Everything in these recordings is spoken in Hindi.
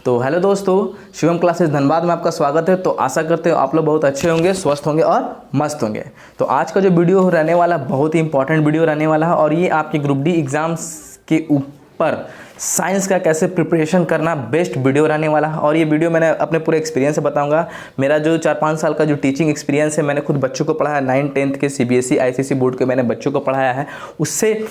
तो हेलो दोस्तों, शिवम क्लासेस धनबाद में आपका स्वागत है। तो आशा करते हो आप लोग बहुत अच्छे होंगे, स्वस्थ होंगे और मस्त होंगे। तो आज का जो वीडियो रहने वाला बहुत ही इंपॉर्टेंट वीडियो रहने वाला है और ये आपके ग्रुप डी एग्ज़ाम्स के ऊपर साइंस का कैसे प्रिपरेशन करना बेस्ट वीडियो रहने वाला है। और ये वीडियो मैंने अपने पूरे एक्सपीरियंस से बताऊंगा। मेरा जो 4-5 साल का जो टीचिंग एक्सपीरियंस है, मैंने खुद बच्चों को पढ़ाया, 9-10th के CBSE ICSE बोर्ड के मैंने बच्चों को पढ़ाया है। उससे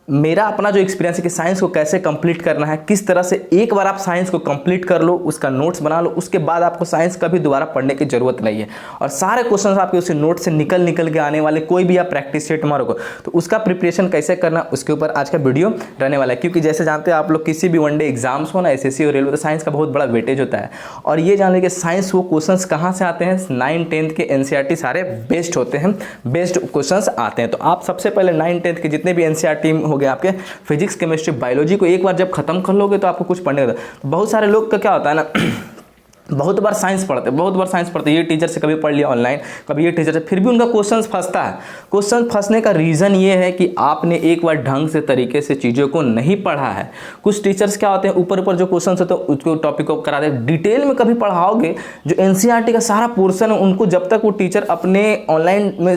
मेरा अपना जो एक्सपीरियंस है कि साइंस को कैसे कंप्लीट करना है, किस तरह से एक बार आप साइंस को कंप्लीट कर लो, उसका नोट्स बना लो, उसके बाद आपको साइंस कभी दोबारा पढ़ने की जरूरत नहीं है और सारे क्वेश्चंस आपके उसी नोट से निकल के आने वाले। कोई भी आप प्रैक्टिस सेट मारोगे तो उसका प्रिपरेशन कैसे करना, उसके ऊपर आज का वीडियो रहने वाला है। क्योंकि जैसे जानते हैं आप लोग, किसी भी वनडे एग्जाम्स हो ना, SSC और रेलवे, तो साइंस का बहुत बड़ा वेटेज होता है। और ये जान लें कि साइंस वो क्वेश्चंस कहाँ से आते हैं, 9-10th के NCERT सारे बेस्ट होते हैं, बेस्ट क्वेश्चंस आते हैं। तो आप सबसे पहले 9-10th के जितने भी NCERT हो गए आपके, फिजिक्स, केमिस्ट्री, बायोलॉजी को एक बार जब खत्म कर लोगे तो आपको कुछ पढ़ने होता है। तो बहुत सारे लोग का क्या होता है ना बहुत बार साइंस पढ़ते ये टीचर से कभी पढ़ लिया ऑनलाइन, कभी ये टीचर से, फिर भी उनका क्वेश्चंस फंसता है। क्वेश्चन फंसने का रीज़न ये है कि आपने एक बार ढंग से तरीके से चीज़ों को नहीं पढ़ा है। कुछ टीचर्स क्या होते हैं, ऊपर जो क्वेश्चन होते हैं उसको टॉपिक को करा दे, डिटेल में कभी पढ़ाओगे जो NCERT का सारा पोर्सन है उनको जब तक वो टीचर अपने ऑनलाइन में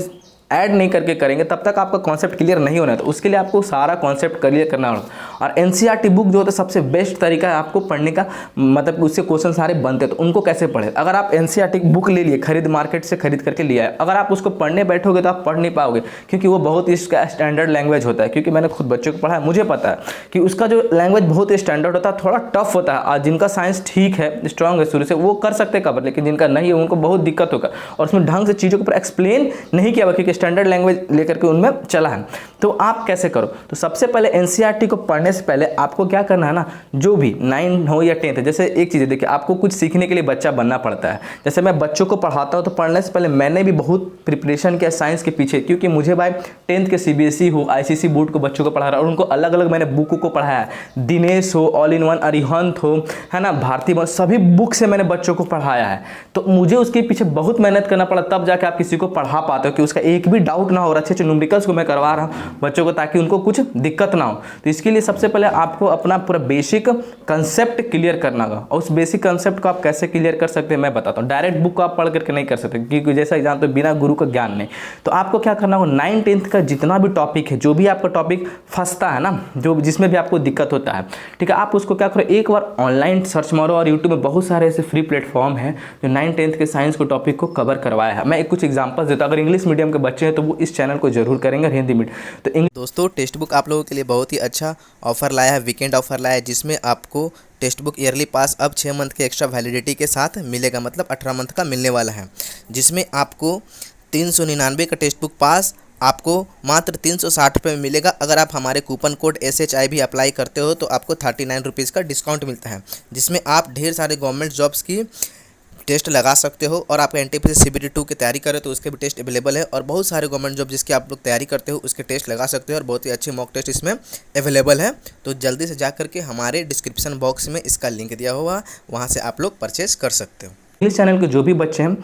ऐड नहीं करके करेंगे तब तक आपका कॉन्सेप्ट क्लियर नहीं होना है। तो उसके लिए आपको सारा कॉन्सेप्ट क्लियर करना होगा। और NCERT बुक जो होता है सबसे बेस्ट तरीका है आपको पढ़ने का, मतलब उससे क्वेश्चन सारे बनते हैं। तो उनको कैसे पढ़े, अगर आप NCERT बुक ले लिए, मार्केट से खरीद करके लिया है, अगर आप उसको पढ़ने बैठोगे तो आप पढ़ नहीं पाओगे, क्योंकि वो बहुत इसका स्टैंडर्ड लैंग्वेज होता है। क्योंकि मैंने खुद बच्चों को पढ़ा है, मुझे पता है कि उसका जो लैंग्वेज बहुत स्टैंडर्ड होता है, थोड़ा टफ होता है। और जिनका साइंस ठीक है, स्ट्रांग है शुरू से, वो कर सकते कवर, लेकिन जिनका नहीं है उनको बहुत दिक्कत होगा। और उसमें ढंग से चीज़ों को एक्सप्लेन नहीं किया हुआ, क्योंकि स्टैंडर्ड लैंग्वेज लेकर के उनमें चला है। तो आप कैसे करो, तो सबसे पहले NCERT को पढ़ने से पहले आपको क्या करना है ना, जो भी 9 हो या 10th, जैसे एक चीज़ है, देखिए आपको कुछ सीखने के लिए बच्चा बनना पड़ता है। जैसे मैं बच्चों को पढ़ाता हूँ तो पढ़ने से पहले मैंने भी बहुत प्रिपरेशन किया साइंस के पीछे, क्योंकि मुझे भाई 10th के CBSE हो, ICSE बोर्ड को बच्चों को पढ़ा रहा और उनको अलग अलग मैंने बुक को पढ़ाया है। दिनेश हो, ऑल इन वन, अरिहंत हो, है ना, भारती, सभी बुक से मैंने बच्चों को पढ़ाया है। तो मुझे उसके पीछे बहुत मेहनत करना पड़ा, तब जाके आप किसी को पढ़ा पाते हो कि उसका एक भी डाउट ना हो। और अच्छे न्यूमेरिकल्स को मैं करवा रहा हूँ बच्चों को, ताकि उनको कुछ दिक्कत ना हो। तो इसके लिए सबसे पहले आपको अपना पूरा बेसिक कंसेप्ट क्लियर करना होगा। और उस बेसिक कंसेप्ट को आप कैसे क्लियर कर सकते हैं मैं बताता हूँ। डायरेक्ट बुक को आप पढ़ करके नहीं कर सकते, क्योंकि जैसा एग्जाम तो बिना गुरु का ज्ञान नहीं। तो आपको क्या करना होगा, 9-10th का जितना भी टॉपिक है, जो भी आपका टॉपिक फंसता है ना, जो जिसमें भी आपको दिक्कत होता है, ठीक है, आप उसको क्या करो, एक बार ऑनलाइन सर्च मारो। और यूट्यूब में बहुत सारे ऐसे फ्री प्लेटफॉर्म हैं जो 9-10th के साइंस को टॉपिक को कवर करवाया है। मैं कुछ एग्जाम्पल्स देता हूँ। अगर इंग्लिश मीडियम के बच्चे हैं तो वो इस चैनल को जरूर करेंगे, हिंदी मीडियम तो दोस्तों टेक्स्ट बुक आप लोगों के लिए बहुत ही अच्छा ऑफर लाया है, वीकेंड ऑफर लाया है, जिसमें आपको टेक्स्ट बुक ईयरली पास अब 6 मंथ के एक्स्ट्रा वैलिडिटी के साथ मिलेगा, मतलब 18 मंथ का मिलने वाला है। जिसमें आपको 399 का टेक्स्ट बुक पास आपको मात्र 360 रुपये में मिलेगा। अगर आप हमारे कूपन कोड SHI भी अप्लाई करते हो तो आपको 39 रुपीज़ का डिस्काउंट मिलता है, जिसमें आप ढेर सारे गवर्नमेंट जॉब्स की टेस्ट लगा सकते हो। और आप NTPC CBT 2 की तैयारी करें तो उसके भी टेस्ट अवेलेबल है। और बहुत सारे गवर्नमेंट जॉब जिसकी आप लोग तैयारी करते हो उसके टेस्ट लगा सकते हो, और बहुत ही अच्छे मॉक टेस्ट इसमें अवेलेबल है। तो जल्दी से जा करके हमारे डिस्क्रिप्शन बॉक्स में इसका लिंक दिया हुआ, वहाँ से आप लोग परचेज कर सकते हो। इंग्लिश चैनल के जो भी बच्चे हैं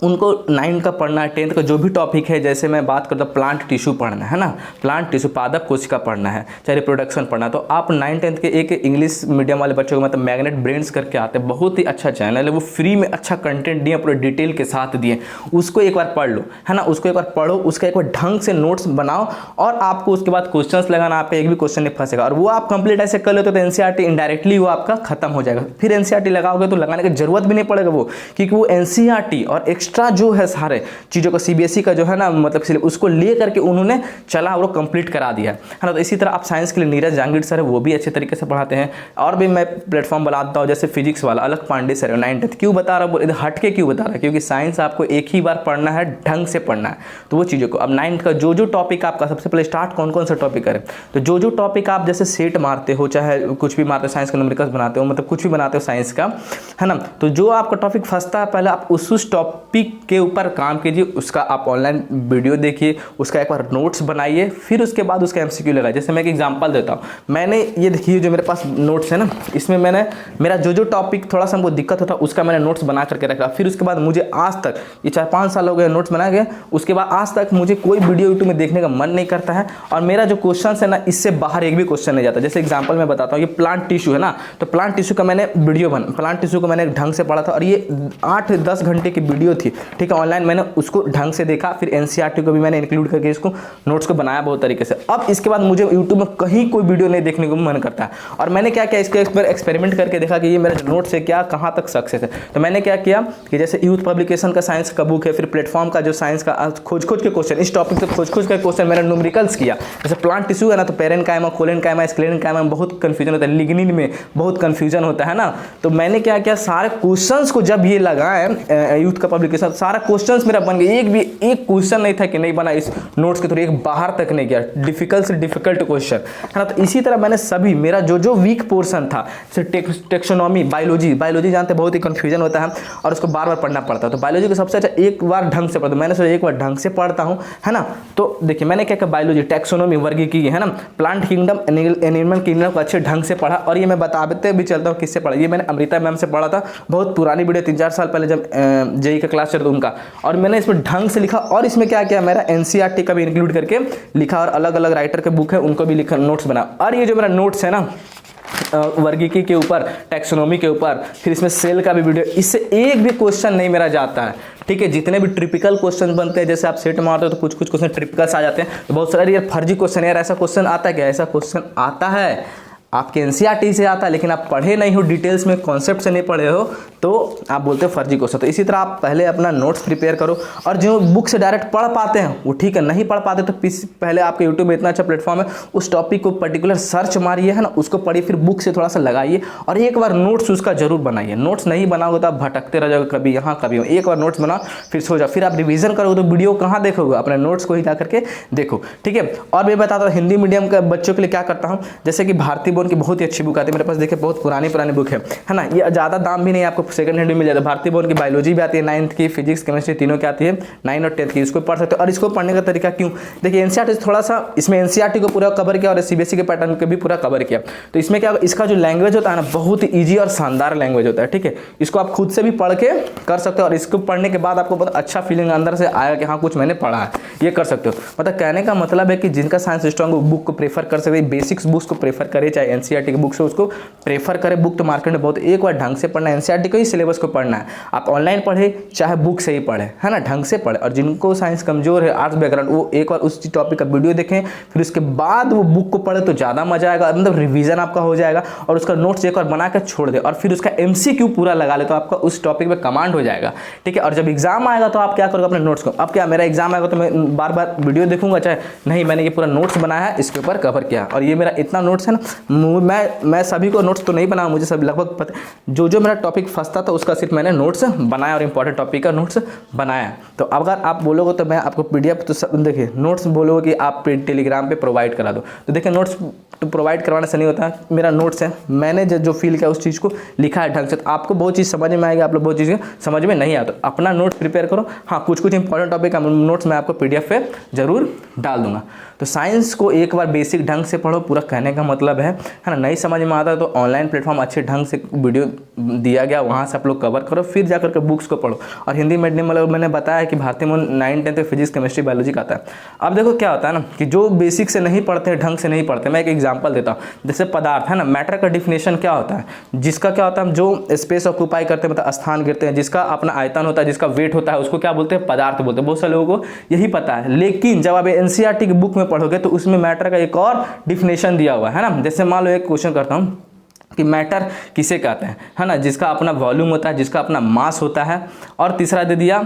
उनको 9 का पढ़ना है, 10th का जो भी टॉपिक है, जैसे मैं बात करता हूँ प्लांट टिश्यू पढ़ना है ना, प्लांट टिश्यू, पादप कोशिका पढ़ना है, चाहे रिप्रोडक्शन पढ़ना, तो आप 9-10th के एक इंग्लिश मीडियम वाले बच्चों को, मतलब मैग्नेट ब्रेन्स करके आते हैं, बहुत ही अच्छा चैनल है, वो फ्री में अच्छा कंटेंट दिए, पूरे डिटेल के साथ दिए। उसको एक बार पढ़ लो, है ना, उसको एक बार पढ़ो, उसका एक बार ढंग से नोट्स बनाओ, और आपको उसके बाद क्वेश्चंस लगाना, आपका एक भी क्वेश्चन नहीं फंसेगा। और वो आप कंप्लीट ऐसे कर लेते तो NCERT इनडायरेक्टली वो आपका खत्म हो जाएगा। फिर NCERT लगाओगे तो लगाने की जरूरत भी नहीं पड़ेगा वो, क्योंकि वो NCERT और एक्स्ट्रा जो है सारे चीज़ों को CBSE का जो है ना, मतलब उसको ले करके उन्होंने चला और कंप्लीट करा दिया है ना। तो इसी तरह आप साइंस के लिए नीरज जहांगीर सर है, वो भी अच्छे तरीके से पढ़ाते हैं। और भी मैं प्लेटफॉर्म बनाता हूँ, जैसे फिजिक्स वाला अलग पांडे सर है, 9-10th क्यों बता रहा हूँ, इधर हट के क्यों बता रहा है, क्योंकि साइंस आपको एक ही बार पढ़ना है, ढंग से पढ़ना है। तो वो चीज़ों को अब 9th का जो टॉपिक आपका, सबसे पहले स्टार्ट कौन सा टॉपिक करें, तो जो टॉपिक आप जैसे सेट मारते हो, चाहे कुछ भी मारते हो, साइंस का न्यूमेरिकल्स बनाते हो, मतलब कुछ भी बनाते हो साइंस का, है ना, तो जो आपका टॉपिक फंसता है पहले आप उस टॉपिक के ऊपर काम कीजिए, उसका आप ऑनलाइन वीडियो देखिए, उसका एक बार नोट्स बनाइए, फिर उसके बाद उसका MCQ लगाइए। जैसे मैं एक एग्जांपल देता हूँ, मैंने ये देखिए जो मेरे पास नोट्स है ना, इसमें मैंने मेरा जो टॉपिक थोड़ा सा हमको दिक्कत होता है उसका मैंने नोट्स बना करके रखा। फिर उसके बाद मुझे आज तक ये 4-5 साल हो गए नोट्स बना गए, उसके बाद आज तक मुझे कोई वीडियो यूट्यूब में देखने का मन नहीं करता है, और मेरा जो क्वेश्चन है ना, इससे बाहर एक भी क्वेश्चन नहीं जाता। जैसे एग्जांपल मैं बताता हूँ, ये प्लांट टिश्यू है ना, तो प्लांट टिश्यू का मैंने वीडियो प्लांट टिश्यू को मैंने ढंग से पढ़ा था, और ये 8-10 घंटे की वीडियो थी, ठीक है। ऑनलाइन मैंने उसको ढंग से देखा, फिर NCERT को भी मैंने इंक्लूड करके इसको नोट्स को बनाया बहुत तरीके से। अब इसके बाद मुझे यूट्यूब में कहीं कोई वीडियो नहीं देखने को मन करता है, और मैंने क्या किया, इसके एक्सपेरिमेंट करके देखा कि ये मेरा जो नोट्स है क्या कहाँ तक सक्सेस है। तो मैंने क्या किया कि जैसे यूथ पब्लिकेशन का साइंस का बुक है, फिर प्लेटफॉर्म का जो साइंस का खोज के क्वेश्चन, इस टॉपिक से खोज के क्वेश्चन मैंने न्यूमेरिकल्स किया। जैसे प्लांट टिश्यू है ना, तो पेरेनकाइमा, कोलेनकाइमा, स्क्लेरेनकाइमा में बहुत कंफ्यूजन होता है, लिग्निन में बहुत कंफ्यूजन होता है ना। तो मैंने क्या किया, सारे क्वेश्चंस को जब ये लगाए यूथ का पब्लिकेशन, सारा क्वेश्चंस मेरा बन गया, एक क्वेश्चन नहीं था कि नहीं बना इस नोट्स के थ्रू, एक बाहर तक नहीं गया, डिफिकल्ट से डिफिकल्ट क्वेश्चन है ना। तो इसी तरह मैंने सभी मेरा जो वीक पोर्शन था, जैसे टेक्सोनॉमी, बायोलॉजी जानते बहुत ही कंफ्यूजन होता है और उसको बार बार पढ़ना पड़ता है। तो बायोलॉजी को सबसे अच्छा एक बार ढंग से पढ़ता, मैंने सोचा एक बार ढंग से पढ़ता हूँ, है ना। तो देखिए मैंने क्या किया, बायोलॉजी, टैक्सोनॉमी, वर्गीकीय, है ना, प्लांट किंगडम, एनिमल किंगडम को अच्छे ढंग से पढ़ा। और ये मैं बताते भी चलता हूँ किससे पढ़ा, ये मैंने अमृता मैम से पढ़ा था, बहुत पुरानी वीडियो, 3-4 साल पहले जब JEE का क्लास चलता उनका, और मैंने इसमें ढंग से लिखा। और इसमें क्या किया, मेरा NCERT का भी इंक्लूड करके लिखा, और अलग अलग राइटर के बुक है उनको भी लिखा, नोट्स बना। और ये जो मेरा नोट्स है ना, वर्गीकी के ऊपर, टैक्सोनॉमी के ऊपर, फिर इसमें सेल का भी वीडियो, इससे एक भी क्वेश्चन नहीं मेरा जाता है, ठीक है। जितने भी ट्रिपिकल क्वेश्चन बनते हैं, जैसे आप सेट मारते हो तो कुछ क्वेश्चन ट्रिपिकल्स आ जाते हैं, तो बहुत सारे यार फर्जी क्वेश्चन, यार ऐसा क्वेश्चन आता है क्या, ऐसा क्वेश्चन आता है, आपके NCERT से आता है, लेकिन आप पढ़े नहीं हो, डिटेल्स में कॉन्सेप्ट से नहीं पढ़े हो, तो आप बोलते हो फर्जी क्वेश्चन। तो इसी तरह आप पहले अपना नोट्स प्रिपेयर करो, और जो बुक से डायरेक्ट पढ़ पाते हैं वो ठीक है, नहीं पढ़ पाते तो पहले आपके यूट्यूब में इतना अच्छा प्लेटफॉर्म है, उस टॉपिक को पर्टिकुलर सर्च मारिए, है ना, उसको पढ़िए, फिर बुक से थोड़ा सा लगाइए, और एक बार नोट्स उसका जरूर बनाइए। नोट्स नहीं बनाओगे तो आप भटकते रह जाओगे, कभी यहाँ कभी वहाँ। एक बार नोट्स बनाओ, फिर सो जाओ, फिर आप रिवीजन करोगे तो वीडियो कहाँ देखोगे, अपने नोट्स को ही जा करके देखो, ठीक है। और मैं बताता हूँ हिंदी मीडियम के बच्चों के लिए क्या करता हूँ, जैसे कि भारतीय बोर्ड की बहुत ही अच्छी बुक आती है मेरे पास, देखिए बहुत पुरानी बुक है ना, ये ज़्यादा दाम भी नहीं है, आपको सेकंड हैंड में मिल जाता है। भारतीय बोर्ड की बायोलॉजी भी आती है, 9th की, फिजिक्स, केमिस्ट्री तीनों की आती है, 9 और 10th की, इसको पढ़ सकते हो। और इसको पढ़ने का तरीका क्यों, देखिए NCERT थोड़ा सा इसमें NCERT को पूरा कवर किया, और CBSE के पैटर्न को भी पूरा कवर किया। तो इसमें क्या, इसका जो लैंग्वेज होता है ना, बहुत ही ईजी और शानदार लैंग्वेज होता है, ठीक है। इसको आप खुद से भी पढ़ के कर सकते हो, और इसको पढ़ने के बाद आपको बहुत अच्छा फीलिंग अंदर से आएगा कि हाँ कुछ मैंने पढ़ा है, ये कर सकते हो। मतलब कहने का मतलब है कि जिनका साइंस स्ट्रॉन्ग बुक को प्रेफर कर सकते, बेसिक्स बुक्स को प्रेफर करे, चाहे NCERT की बुक से उसको प्रेफर करें। बुक तो मार्केट में बहुत, एक बार ढंग से पढ़ना है, NCERT को ही सिलेबस को पढ़ना है, आप ऑनलाइन पढ़े चाहे बुक से ही पढ़े, है ना, ढंग से पढ़े। और जिनको साइंस कमजोर है, आर्ट्स बैकग्राउंड, वो एक बार उस टॉपिक का वीडियो देखें, फिर उसके बाद वो बुक को पढ़े तो ज़्यादा मजा आएगा, मतलब रिवीजन आपका हो जाएगा, और उसका नोट्स एक बार बना कर छोड़ दे, और फिर उसका MCQ पूरा लगा ले, तो आपका उस टॉपिक पे कमांड हो जाएगा, ठीक है। और जब एग्जाम आएगा तो आप क्या करोगे, अपने नोट्स को, अब क्या मेरा एग्जाम आएगा तो मैं बार बार वीडियो देखूंगा, चाहे नहीं, मैंने ये पूरा नोट्स बनाया है, इसके ऊपर कवर किया, और ये मेरा इतना नोट्स है ना, मैं सभी को नोट्स तो नहीं बनाया, मुझे सब लगभग पता, जो मेरा टॉपिक फंसता था उसका सिर्फ मैंने नोट्स बनाया, और इंपॉर्टेंट टॉपिक का नोट्स बनाया। तो अगर आप बोलोगे तो मैं आपको PDF, तो देखिए नोट्स बोलोगे कि आप टेलीग्राम पे प्रोवाइड करा दो, तो देखिए नोट्स तो प्रोवाइड करवाने से नहीं होता, मेरा नोट्स है, मैंने जो फील किया उस चीज़ को लिखा है ढंग से, तो आपको बहुत चीज़ समझ में आएगी, आप लोग बहुत चीज़ें समझ में नहीं आता, तो अपना नोट्स प्रिपेयर करो। हाँ, कुछ इंपॉर्टेंट टॉपिक का नोट्स मैं आपको PDF पे जरूर डाल दूंगा। तो साइंस को एक बार बेसिक ढंग से पढ़ो, पूरा कहने का मतलब है ना। नहीं समझ में आता तो ऑनलाइन प्लेटफॉर्म अच्छे ढंग से वीडियो दिया गया, वहाँ से आप लोग कवर करो, फिर जाकर के बुक्स को पढ़ो। और हिंदी मीडियम मतलब मैंने बताया कि भारतीय में 9, 10 फिजिक्स, केमिस्ट्री, बायोलॉजी का आता है। अब देखो क्या होता है ना कि जो बेसिक से नहीं पढ़ते हैं, ढंग से नहीं पढ़ते, मैं एक एग्जांपल देता हूँ, जैसे पदार्थ है ना, मैटर का डिफिनेशन क्या होता है, जिसका क्या होता है, जो स्पेस ऑक्यूपाई करते हैं, मतलब स्थान गिरते हैं, जिसका अपना आयतन होता है, जिसका वेट होता है, उसको क्या बोलते हैं, पदार्थ बोलते हैं। बहुत सारे लोगों को यही पता है, लेकिन जब आप NCERT की बुक में पढ़ोगे तो उसमें मैटर का एक और डिफिनेशन दिया हुआ है ना। जैसे मान लो एक क्वेश्चन करता हूँ कि मैटर किसे कहते हैं, है ना, जिसका अपना वॉल्यूम होता है, जिसका अपना मास होता है, और तीसरा दे दिया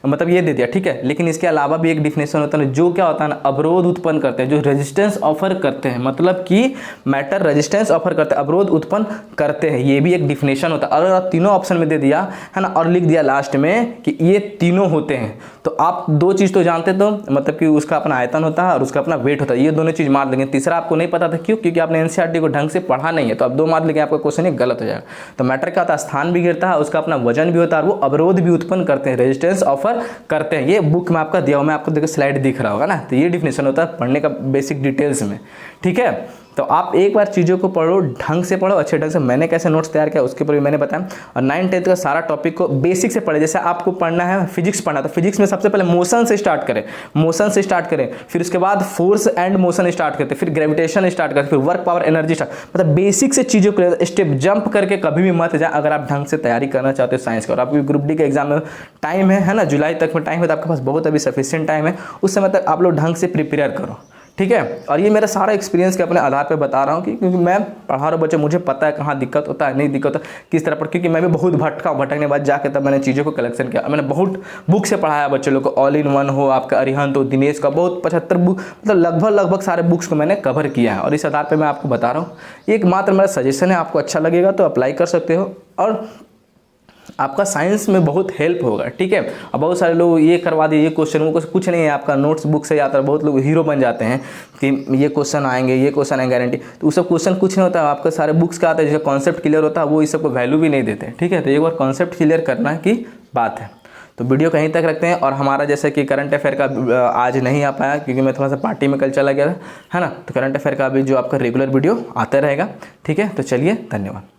मतलब ये दे दिया, ठीक है। लेकिन इसके अलावा भी एक डिफिनेशन होता है जो क्या होता है ना, अवरोध उत्पन्न करते हैं, जो रेजिस्टेंस ऑफर करते हैं, मतलब कि मैटर रेजिस्टेंस ऑफर करते हैं, अवरोध उत्पन्न करते हैं, ये भी एक डिफिनेशन होता है। अगर आप तीनों ऑप्शन में दे दिया है ना और लिख दिया लास्ट में कि ये तीनों होते हैं, तो आप दो चीज़ तो जानते, तो मतलब कि उसका अपना आयतन होता है और उसका अपना वेट होता है, ये दोनों चीज़ मार देंगे। तीसरा आपको नहीं पता था, क्यों? क्योंकि आपने एनसीईआरटी को ढंग से पढ़ा नहीं है, तो अब 2 मार्क लेके आपका क्वेश्चन ही गलत हो जाएगा। तो मैटर क्या होता है, स्थान भी गिरता है, उसका अपना वजन भी होता है और वो अवरोध भी उत्पन्न करते हैं, रेजिस्टेंस ऑफर करते हैं। ये बुक में आपका दिया हुआ, मैं आपको देखो स्लाइड दिख रहा होगा ना, तो ये डिफिनेशन होता है पढ़ने का बेसिक डिटेल्स में, ठीक है। तो आप एक बार चीज़ों को पढ़ो, ढंग से पढ़ो, अच्छे ढंग से। मैंने कैसे नोट्स तैयार किया उसके ऊपर भी मैंने बताया। और 9th-10th का सारा टॉपिक को बेसिक से पढ़े। जैसे आपको पढ़ना है फिजिक्स पढ़ना, तो फिजिक्स में सबसे पहले मोशन से स्टार्ट करें, फिर उसके बाद फोर्स एंड मोशन स्टार्ट करते, फिर ग्रेविटेशन स्टार्ट करते, फिर वर्क पावर एनर्जी स्टार्ट, मतलब बेसिक से चीज़ों को स्टेप जंप करके कभी भी मत जाए अगर आप ढंग से तैयारी करना चाहते हो साइंस का। और आपकी ग्रुप डी के एग्जाम में टाइम है ना, जुलाई तक में टाइम है, तो आपके पास बहुत अभी सफिशिएंट टाइम है, उस समय तक आप लोग ढंग से प्रिपेयर करो, ठीक है। और ये मेरा सारा एक्सपीरियंस के अपने आधार पे बता रहा हूँ कि क्योंकि मैं पढ़ा रहा हूँ बच्चे, मुझे पता है कहाँ दिक्कत होता है, नहीं दिक्कत होता किस तरह पर, क्योंकि मैं भी बहुत भटकने के बाद जाके तब मैंने चीज़ों को कलेक्शन किया। मैंने बहुत बुक से पढ़ाया बच्चे लोग को, ऑल इन वन हो, आपका अरिहंत हो, दिनेश का, बहुत 75 बुक, मतलब लगभग सारे बुक्स को मैंने कवर किया है। और इस आधार पर मैं आपको बता रहा हूँ। एक मात्र मेरा सजेशन है, आपको अच्छा लगेगा तो अप्लाई कर सकते हो और आपका साइंस में बहुत हेल्प होगा, ठीक है। अब बहुत सारे लोग ये करवा दिए, ये क्वेश्चन वो कुछ नहीं है, आपका नोट्स बुक से आता है। बहुत लोग हीरो बन जाते हैं कि ये क्वेश्चन आएंगे, ये क्वेश्चन आएंगे गारंटी, तो वो सब क्वेश्चन कुछ नहीं होता। आपके सारे बुक्स का आता है, जैसे कॉन्सेप्ट क्लियर होता है, वो इस सबको वैल्यू भी नहीं देते, ठीक है। तो एक बार कॉन्सेप्ट क्लियर करना की बात है। तो वीडियो कहीं तक रखते हैं। और हमारा जैसे कि करंट अफेयर का आज नहीं आ पाया क्योंकि मैं थोड़ा सा पार्टी में कल चला गया था, है ना। तो करंट अफेयर का भी जो आपका रेगुलर वीडियो आता रहेगा, ठीक है। तो चलिए, धन्यवाद।